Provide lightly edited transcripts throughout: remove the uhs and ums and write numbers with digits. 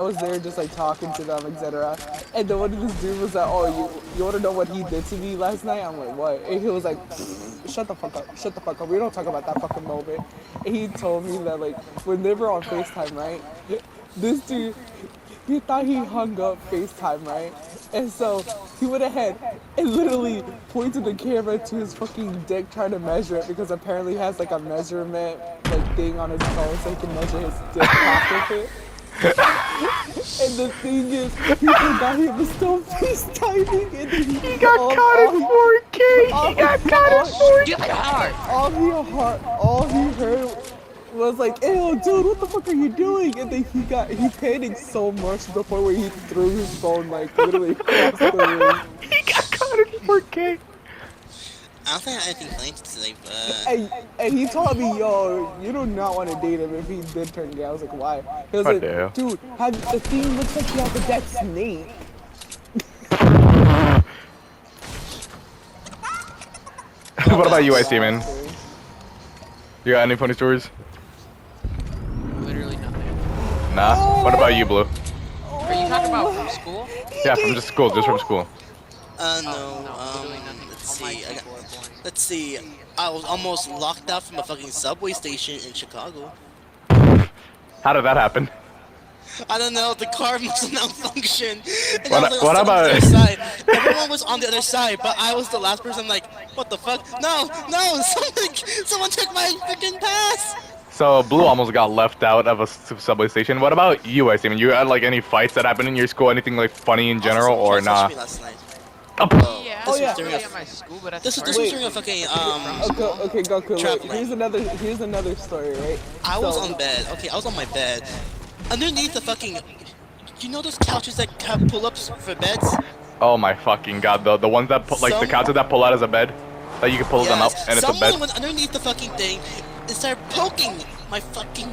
was there just like talking to them, etc. And then one of this dude was like, "Oh, you want to know what he did to me last night?" I'm like, "What?" And he was like, "Shut the fuck up, shut the fuck up. We don't talk about that fucking moment." And he told me that like when they were on FaceTime, right? This dude, he thought he hung up FaceTime, right? And so he went ahead and literally pointed the camera to his fucking dick trying to measure it because apparently he has like a measurement like thing on his phone so he can measure his dick cock with it. And the thing is, he forgot he was still FaceTiming and then He got caught in 4K! He got caught in 4K! all he heard was like, "Ew, dude, what the fuck are you doing?" And then he panicked so much to the point where he threw his phone like literally across the room. He got caught in 4K! I don't think I have anything planned today, but... And he told me, "Yo, you do not want to date him if he did turn gay." I was like, "Why?" He was like, "Dude, the thing looks like you have a dead snake." What about you, IC, man? You got any funny stories? Literally nothing. Nah? What about you, Blue? Are you talking about from school? Yeah, from just school, just from school. No, literally nothing. let's All my see. people are boring. Let's see. I was almost locked out from a fucking subway station in Chicago. How did that happen? I don't know, the car must malfunction. And What- I was what on about- the other side. Everyone was on the other side, but I was the last person. Like, what the fuck? No, someone took my freaking pass. So, Blue almost got left out of a subway station. What about you, IC? You had like any fights that happened in your school? Anything like funny in general, Also, or someone nah? touched me last night. Yeah, This was yeah. during At my school, but that's This was Wait. during a fucking Okay, Goku. Wait, Traveling. here's another story, right? I was So- on bed. Okay, I was on my bed. Underneath the fucking, you know those couches that have pull-ups for beds? Oh my fucking god, the ones that put like the couches that pull out as a bed, that you can pull them up and it's a Someone bed. went underneath the fucking thing and started poking my fucking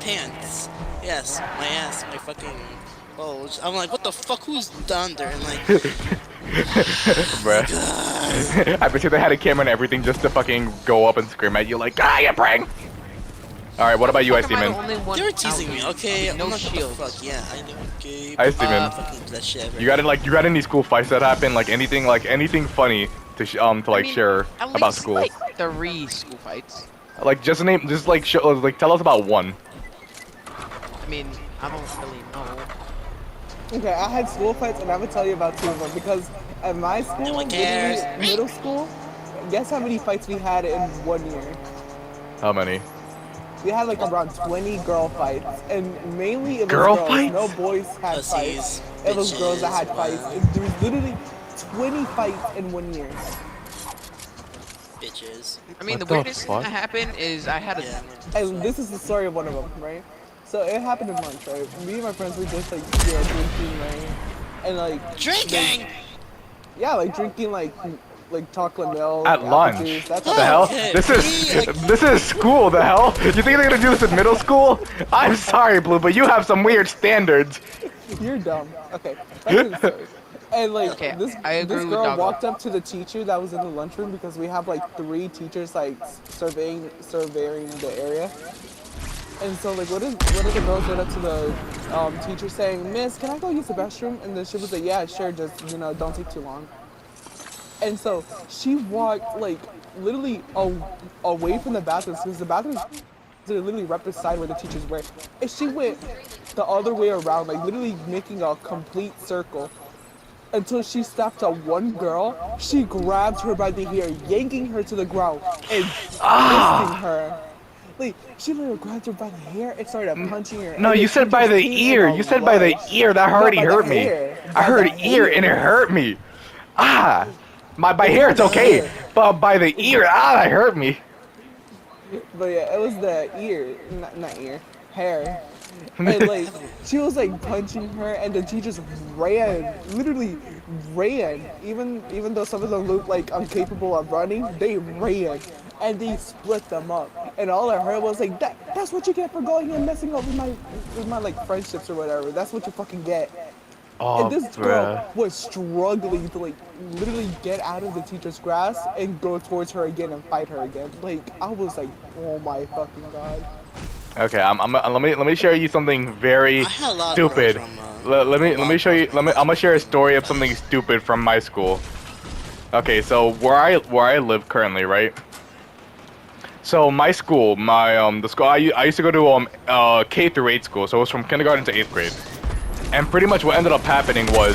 pants. Yes, my ass, my fucking bulge. I'm like, what the fuck? Who's down there? And like, Bruh. I bet you they had a camera and everything just to fucking go up and scream at you like, ah, you prank! Alright, what about you, IC, man? they were teasing me. Okay, I'm no not what the shield. fuck. Yeah, I know. Okay. I see, man. Fucking that shit. You got any school fights that happen? Like anything funny to share At about least, school? like 3 school fights. Like just tell us about one. I mean, I don't really know. Okay, I had school fights, and I'm gonna tell you about 2 of them because at my school, No one cares. literally, middle school, guess how many fights we had in 1 year? How many? We had like around 20 girl fights, and mainly it was Girl girls. fights? No boys had Pussies, fights. It was girls that had bitches, fights. wow. And there was literally 20 fights in 1 year. Bitches. I mean, What the the weirdest fuck? thing that happened is I had a. Yeah. And this is the story of one of them, right? So it happened in lunch, right? Me and my friends were just like drinking, right? And like Drinking. yeah, like drinking like chocolate milk At apple lunch? juice, that's The hell? Okay. This is school. The hell? You think they're gonna do this in middle school? I'm sorry, Blue, but you have some weird standards. You're dumb. Okay, back to the story. And like Okay, this I agree this with girl Doggo. walked up to the teacher that was in the lunchroom because we have like 3 teachers like surveying the area. And so like one of the girls went up to the teacher saying, "Miss, can I go use the restroom?" And then she was like, "Yeah, sure, just don't take too long." And so she walked like literally away from the bathrooms because the bathrooms are literally right beside where the teachers were. And she went the other way around, like literally making a complete circle until she stopped at one girl. She grabbed her by the hair, yanking her to the ground and fisting her. Like, she literally grabbed her by the hair and started punching her. No, And you the said by teacher the came ear. in a You said by the rush. ear. That No, already by the hurt me. hair. I By heard the ear and it hurt me. Ah, by hair it's okay, but by the ear, that hurt me. But yeah, it was the ear, not ear, hair. And like, she was like punching her, and the teachers ran, literally ran. Even though some of them looked like incapable of running, they ran, and they split them up. And all I heard was like, that's what you get for going and messing up with my like friendships or whatever. That's what you fucking get. Oh, And this girl was struggling to like literally get out of the teacher's grasp and go towards her again and fight her again. Like I was like, oh my fucking god. Okay, let me share you something very I had a lot of stupid. from, Let me show you. I'm gonna share a story of something stupid from my school. Okay, so where I live currently, right? So my school, the school I used to go to K through 8 school, so it was from kindergarten to 8th grade. And pretty much what ended up happening was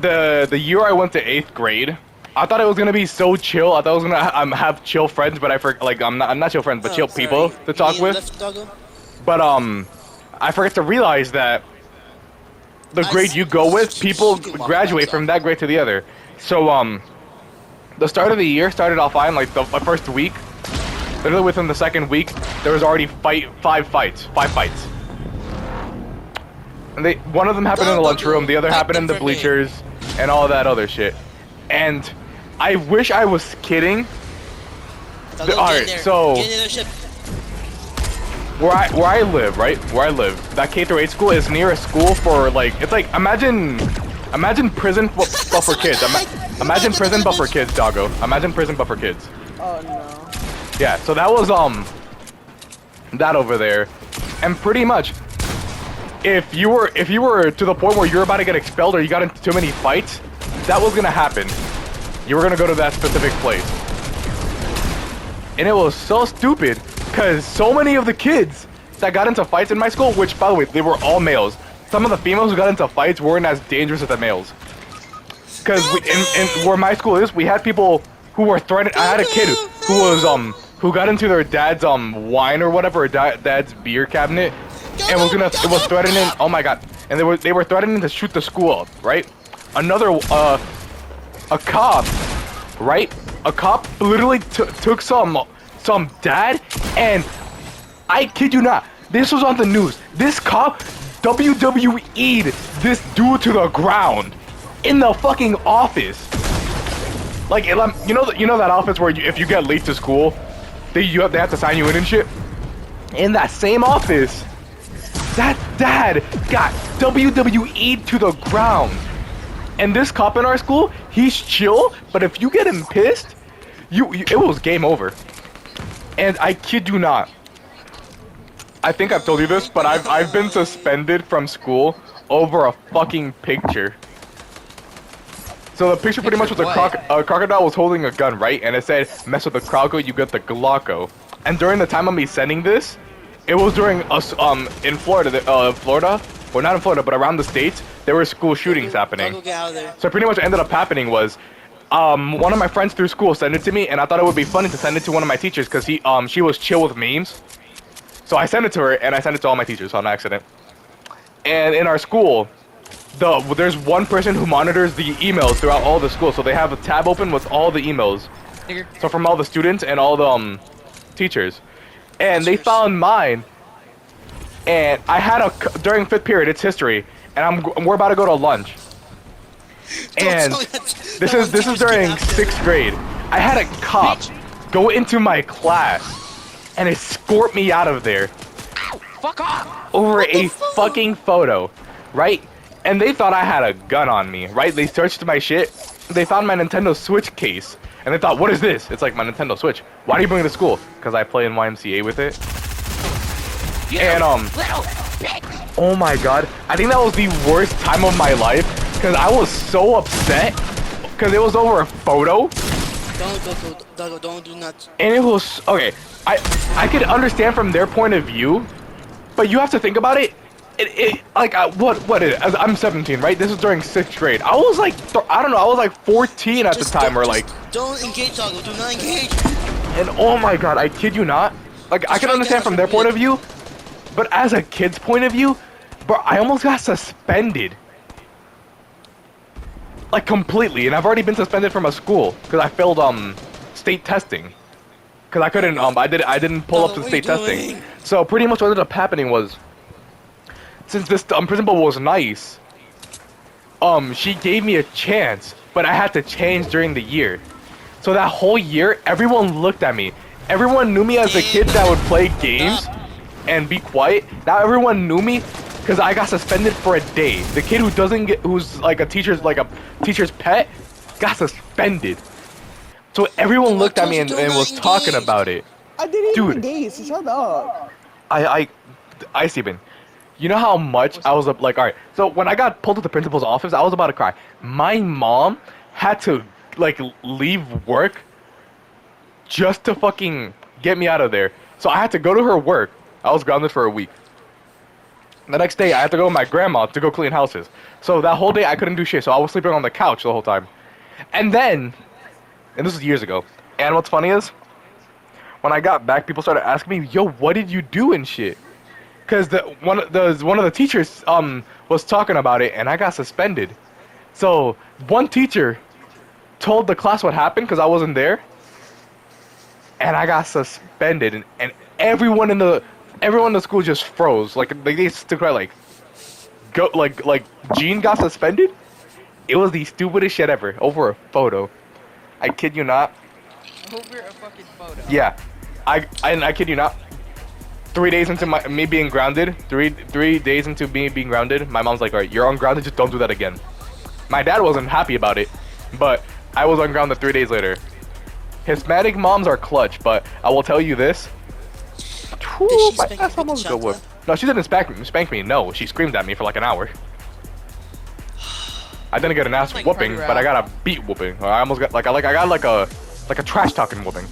the year I went to 8th grade, I thought it was gonna be so chill. I thought I was gonna have chill friends, but I'm not chill friends, but chill sorry, people to you talk mean with. left, doggo? But I forgot to realize that the grade you go with, people You can walk graduate back, from so. that grade to the other. So the start of the year started off fine, like the first week. Literally within the second week, there was already five fights. And one of them happened in the lunchroom, the other happened in the bleachers, and all that other shit. And I wish I was kidding. Doggo, get in Alright, there. so Get in their ship. where I live, right? Where I live, that K through 8 school is near a school for like, it's like imagine prison but for kids. Imagine prison but for kids, doggo. Imagine prison but for kids. Oh no. Yeah, so that was that over there, and pretty much, if you were to the point where you're about to get expelled or you got into too many fights, that was gonna happen. You were gonna go to that specific place, and it was so stupid because so many of the kids that got into fights in my school, which by the way they were all males, some of the females who got into fights weren't as dangerous as the males. Because in where my school is, we had people who were threatened. I had a kid who was who got into their dad's wine or whatever, or dad's beer cabinet, and was threatening. Oh my god! And they were threatening to shoot the school up. Right? Another a cop, right? A cop literally took some dad, and I kid you not, this was on the news. This cop WWE'd this dude to the ground in the fucking office. Like, you know that office where if you get late to school, they have to sign you in and shit. In that same office, that dad got WWE'd to the ground. And this cop in our school, he's chill, but if you get him pissed, it was game over. And I kid you not, I think I've told you this, but I've been suspended from school over a fucking picture. So the picture pretty much was a crocodile was holding a gun, right? And it said, "Mess with the crocodile, you get the Glocko." And during the time of me sending this, it was during us in Florida, well not in Florida, but around the states, there were school shootings happening. Doggo, get out of there. So pretty much what ended up happening was, one of my friends through school sent it to me, and I thought it would be funny to send it to one of my teachers because she was chill with memes. So I sent it to her, and I sent it to all my teachers on accident. And in our school, there's one person who monitors the emails throughout all the schools, so they have a tab open with all the emails. So from all the students and all the teachers, and they found mine. And I had during 5th period, it's history, and we're about to go to lunch. And this is during 6th grade. I had a cop go into my class and escort me out of there. Fuck off! Over a fucking photo, right? And they thought I had a gun on me, right? They searched my shit. They found my Nintendo Switch case, and they thought, "What is this?" It's like my Nintendo Switch. Why do you bring it to school? Because I play in YMCA with it. And oh my god, I think that was the worst time of my life because I was so upset because it was over a photo. Don't do not. And it was okay. I could understand from their point of view, but you have to think about it. What is it? I'm 17, right? This is during 6th grade. I was like, I don't know, I was like 14 at the time, or like. Don't engage, Doggo. Do not engage. And oh my god, I kid you not. Like, I can understand from their point of view, but as a kid's point of view, bro, I almost got suspended. Like, completely. And I've already been suspended from a school because I failed state testing. Because I couldn't I didn't pull up to state testing. So pretty much what ended up happening was, since this principal was nice, she gave me a chance, but I had to change during the year. So that whole year, everyone looked at me. Everyone knew me as the kid that would play games and be quiet. Now everyone knew me because I got suspended for a day. The kid who's like a teacher's pet, got suspended. So everyone looked at me and was talking about it. I didn't even Dude. gaze. Shut up. I Steven. You know how much I was like, all right. So when I got pulled to the principal's office, I was about to cry. My mom had to like leave work just to fucking get me out of there. So I had to go to her work. I was grounded for a week. The next day, I had to go with my grandma to go clean houses. So that whole day, I couldn't do shit. So I was sleeping on the couch the whole time. And then, and this was years ago. And what's funny is, when I got back, people started asking me, "Yo, what did you do and shit?" Because one of the teachers was talking about it, and I got suspended. So one teacher told the class what happened because I wasn't there, and I got suspended, and everyone in the school just froze. Like they stood right like Gene got suspended. It was the stupidest shit ever over a photo. I kid you not. Over a fucking photo. Yeah, I kid you not. 3 days into me being grounded, three days into me being grounded, my mom's like, "All right, you're ungrounded. Just don't do that again." My dad wasn't happy about it, but I was ungrounded 3 days later. Hispanic moms are clutch, but I will tell you this. Whew, Did she my spank you ass with almost the got whipped. shotgun? No, she didn't spank me. No, she screamed at me for like an hour. I didn't get an ass Like whooping, Freddy but I Ralph. got a beat whooping. I almost got like a trash talking whooping.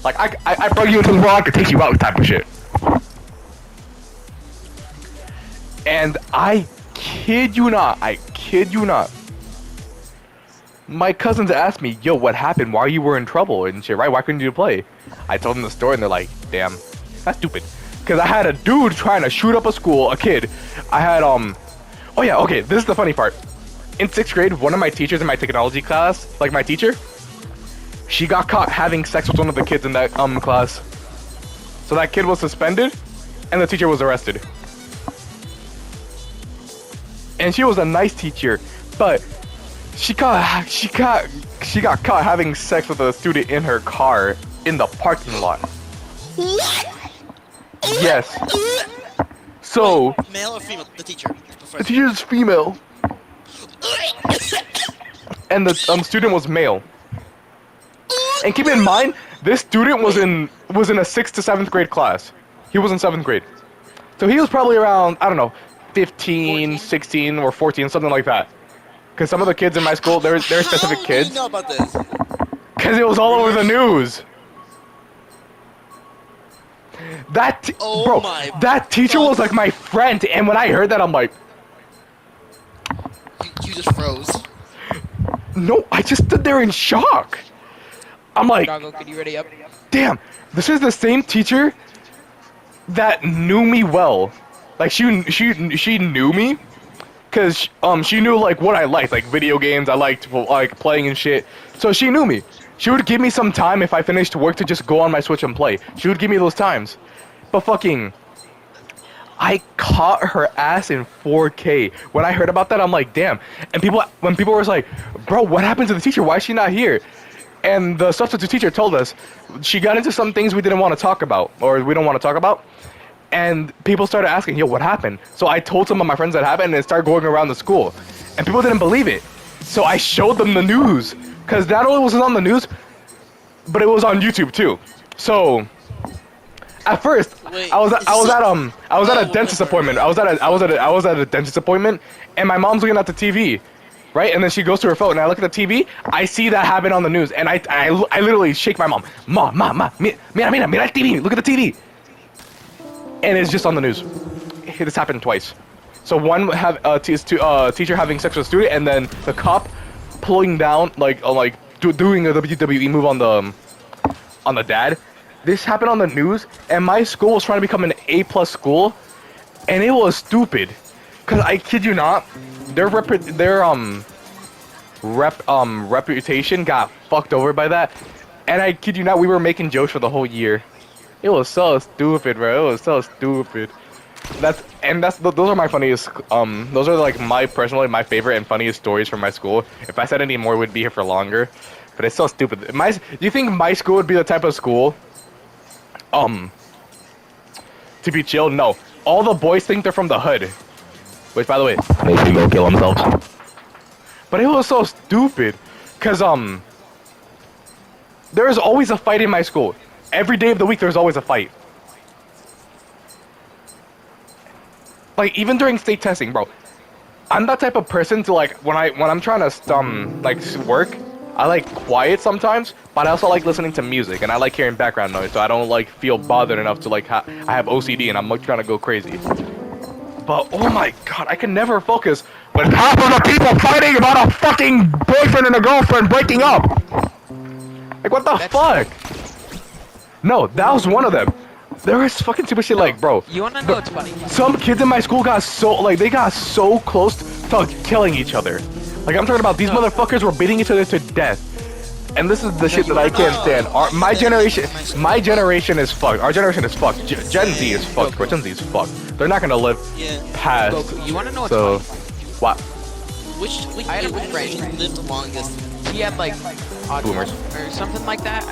Like I brought you into the world, I could take you out type of shit. And I kid you not, my cousins asked me, "Yo, what happened? Why you were in trouble and shit, right? Why couldn't you play?" I told them the story, and they're like, "Damn, that's stupid." Because I had a dude trying to shoot up a kid. I had oh yeah, okay, this is the funny part. In 6th grade, one of my teachers in my technology class, like my teacher, she got caught having sex with one of the kids in that class. So that kid was suspended, and the teacher was arrested. And she was a nice teacher, but she got caught having sex with a student in her car in the parking lot. What? Yes. So Male or female? The teacher. the teacher's female, and the student was male. And keep in mind, this student was in a 6th to 7th grade class. He was in 7th grade, so he was probably around, I don't know, 15, 14? 16, or 14, something like that. Because some of the kids in my school, there are specific How kids. do you know about this? Because it was all over the news. Oh Bro, my that teacher fuck. was like my friend, and when I heard that, I'm like, You just froze. no, I just stood there in shock. I'm like, Doggo, can you ready up? damn, this is the same teacher that knew me well. Like she knew me, cause she knew like what I liked, like video games. I liked like playing and shit. So she knew me. She would give me some time if I finished work to just go on my Switch and play. She would give me those times. But fucking, I caught her ass in 4K. When I heard about that, I'm like, damn. And when people were like, bro, what happened to the teacher? Why is she not here? And the substitute teacher told us she got into some things we didn't want to talk about, or we don't want to talk about. And people started asking, yo, what happened? So I told some of my friends that happened, and it started going around the school. And people didn't believe it. So I showed them the news. Because not only was it on the news, but it was on YouTube too. So at first, Wait, I was at a Oh, dentist whatever. appointment. I was at a dentist appointment, and my mom's looking at the TV, right? And then she goes to her phone, and I look at the TV. I see that happen on the news, and I literally shake my mom. Ma, mira, el TV. Look at the TV. And it's just on the news. This happened twice. So one have teacher having sex with a student, and then the cop pulling down doing a WWE move on the dad. This happened on the news, and my school was trying to become an A+ school, and it was stupid. Cause I kid you not, their reputation got fucked over by that, and I kid you not, we were making jokes for the whole year. It was so stupid, bro. It was so stupid. Those are my funniest. Those are like personally my favorite and funniest stories from my school. If I said any more, we'd be here for longer. But it's so stupid. Do you think my school would be the type of school, to be chill? No. All the boys think they're from the hood. Which, by the way, they should go kill themselves. But it was so stupid, cause there was always a fight in my school. every day of the week there's always a fight. Like even during state testing, bro. I'm that type of person to like when I'm trying to like work, I like quiet sometimes, but I also like listening to music and I like hearing background noise, so I don't like feel bothered enough to like I have OCD and I'm like trying to go crazy. But oh my god, I can never focus when half of the people fighting about a fucking boyfriend and a girlfriend breaking up. Like what the fuck? No, that was one of them. There was fucking stupid shit like, bro. You wanna know what's funny? Some kids in my school got so close to killing each other. Like I'm talking about these motherfuckers were beating each other to death. And this is the shit that I can't stand. My generation is fucked. Our generation is fucked. Gen Z is fucked. Bro. Gen Z is fucked. They're not gonna live past. Goku, you wanna know what's So, funny? what? Which I had a which friend. lived longest? He had like autism Boomers. or something like that.